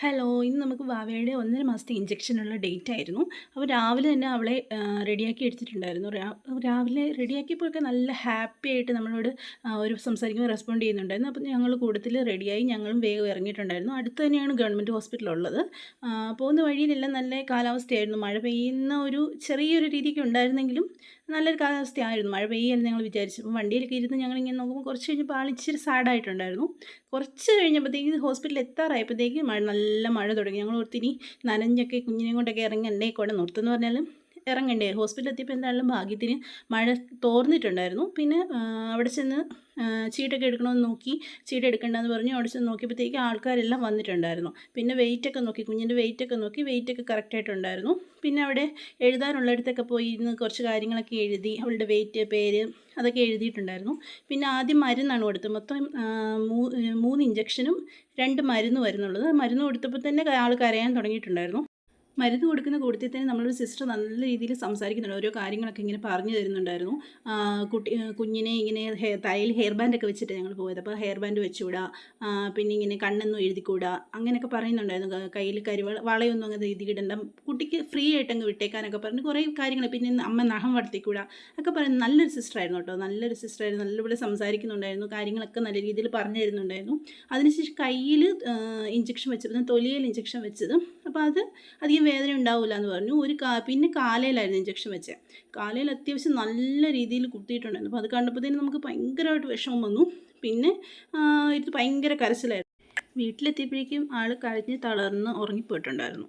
Hello, ഇന്ന് നമുക്ക് വാവയുടെ 1.5 മാസത്തെ ഇഞ്ചക്ഷനുള്ള ഡേറ്റ് ആയിരുന്നു. അപ്പോൾ രാവിലെ തന്നെ അവളെ റെഡിയാക്കി എടുത്തിട്ടുണ്ടായിരുന്നു. രാവിലെ റെഡിയാക്കിയപ്പോഴൊക്കെ നല്ല ഹാപ്പി ആയിട്ട് നമ്മളോട് ഒരു സംസാരിക്കുമ്പോൾ റെസ്പോണ്ട് ചെയ്യുന്നുണ്ടായിരുന്നു. അപ്പോൾ ഞങ്ങൾ കൂട്ടത്തിൽ റെഡിയായി ഞങ്ങളും വേഗം ഇറങ്ങിയിട്ടുണ്ടായിരുന്നു. അടുത്ത് തന്നെയാണ് ഗവൺമെൻറ് ഹോസ്പിറ്റൽ ഉള്ളത്. പോകുന്ന വഴിയിലെല്ലാം നല്ല കാലാവസ്ഥയായിരുന്നു. മഴ പെയ്യുന്ന ഒരു ചെറിയൊരു രീതിക്ക് ഉണ്ടായിരുന്നെങ്കിലും നല്ലൊരു കാലാവസ്ഥയായിരുന്നു. മഴ പെയ്യാൻ ഞങ്ങൾ വിചാരിച്ചു. അപ്പോൾ വണ്ടിയിലൊക്കെ ഇരുന്ന് ഞങ്ങളിങ്ങനെ നോക്കുമ്പോൾ കുറച്ച് കഴിഞ്ഞപ്പോൾ ആളിച്ചിരി സാഡായിട്ടുണ്ടായിരുന്നു. കുറച്ച് കഴിഞ്ഞപ്പോഴത്തേക്ക് ഹോസ്പിറ്റലിൽ എത്താറായപ്പോഴത്തേക്ക് നല്ല മഴ തുടങ്ങി. ഞങ്ങൾ ഓർത്തിനി നനഞ്ഞൊക്കെ കുഞ്ഞിനെ കൊണ്ടൊക്കെ ഇറങ്ങണ്ടേ, കുട നിർത്തുമെന്ന് പറഞ്ഞാലും ഇറങ്ങണ്ടേ. ഹോസ്പിറ്റലിൽ എത്തിയപ്പോൾ എന്തായാലും ഭാഗ്യത്തിന് മഴ തോർന്നിട്ടുണ്ടായിരുന്നു. പിന്നെ അവിടെ ചെന്ന് ചീട്ടൊക്കെ എടുക്കണമെന്ന് നോക്കി, ചീട്ട് എടുക്കണ്ടെന്ന് പറഞ്ഞു. അവിടെ ചെന്ന് നോക്കിയപ്പോഴത്തേക്ക് ആൾക്കാരെല്ലാം വന്നിട്ടുണ്ടായിരുന്നു. പിന്നെ വെയിറ്റൊക്കെ നോക്കി, കുഞ്ഞിൻ്റെ വെയിറ്റൊക്കെ നോക്കി, വെയിറ്റൊക്കെ കറക്റ്റായിട്ടുണ്ടായിരുന്നു. പിന്നെ അവിടെ എഴുതാനുള്ളിടത്തൊക്കെ പോയി ഇരുന്ന് കുറച്ച് കാര്യങ്ങളൊക്കെ എഴുതി, അവളുടെ വെയിറ്റ്, പേര് അതൊക്കെ എഴുതിയിട്ടുണ്ടായിരുന്നു. പിന്നെ ആദ്യം മരുന്നാണ് കൊടുത്തത്. മൊത്തം 3 ഇഞ്ചക്ഷനും 2 മരുന്ന് വരുന്നുള്ളത്. മരുന്ന് കൊടുത്തപ്പോൾ തന്നെ ആൾ കരയാൻ തുടങ്ങിയിട്ടുണ്ടായിരുന്നു. മരുന്ന് കൊടുക്കുന്ന കൂട്ടത്തിൽ തന്നെ നമ്മളൊരു സിസ്റ്റർ നല്ല രീതിയിൽ സംസാരിക്കുന്നുണ്ട്. ഓരോ കാര്യങ്ങളൊക്കെ ഇങ്ങനെ പറഞ്ഞു തരുന്നുണ്ടായിരുന്നു. കുഞ്ഞിനെ ഇങ്ങനെ തലയിൽ ഹെയർ ബാൻഡൊക്കെ വെച്ചിട്ട് ഞങ്ങൾ പോയത്. അപ്പോൾ ഹെയർ ബാൻഡ് വെച്ചുകൂടാ, പിന്നെ ഇങ്ങനെ കണ്ണൊന്നും എഴുതിക്കൂടാ, അങ്ങനെയൊക്കെ പറയുന്നുണ്ടായിരുന്നു. കയ്യിൽ വളയൊന്നും അങ്ങനെ എഴുതിയിടണ്ട, കുട്ടിക്ക് ഫ്രീ ആയിട്ടങ്ങ് വിട്ടേക്കാനൊക്കെ പറഞ്ഞ് കുറേ കാര്യങ്ങൾ. പിന്നെ അമ്മ നഖം വളർത്തിക്കൂടാ ഒക്കെ പറയുന്നത്. നല്ലൊരു സിസ്റ്ററായിരുന്നു കേട്ടോ, നല്ലൊരു സിസ്റ്ററായിരുന്നു. നല്ലപോലെ സംസാരിക്കുന്നുണ്ടായിരുന്നു, കാര്യങ്ങളൊക്കെ നല്ല രീതിയിൽ പറഞ്ഞു തരുന്നുണ്ടായിരുന്നു. അതിനുശേഷം കയ്യിൽ ഇഞ്ചക്ഷൻ വെച്ചത്, തൊലിയിൽ ഇഞ്ചക്ഷൻ വെച്ചത്. അപ്പോൾ അത് അധികം വേദന ഉണ്ടാവില്ല എന്ന് പറഞ്ഞു. പിന്നെ കാലയിലായിരുന്നു ഇഞ്ചക്ഷൻ വെച്ചത്. കാലയിൽ അത്യാവശ്യം നല്ല രീതിയിൽ കുത്തിയിട്ടുണ്ടായിരുന്നു. അപ്പോൾ അത് കണ്ടപ്പോഴത്തേനും നമുക്ക് ഭയങ്കരമായിട്ട് വിഷമം വന്നു. പിന്നെ ഇത് ഭയങ്കര കരച്ചിലായിരുന്നു. വീട്ടിലെത്തിയപ്പോഴേക്കും ആൾ കരഞ്ഞ് തളർന്ന് ഉറങ്ങിപ്പോയിട്ടുണ്ടായിരുന്നു.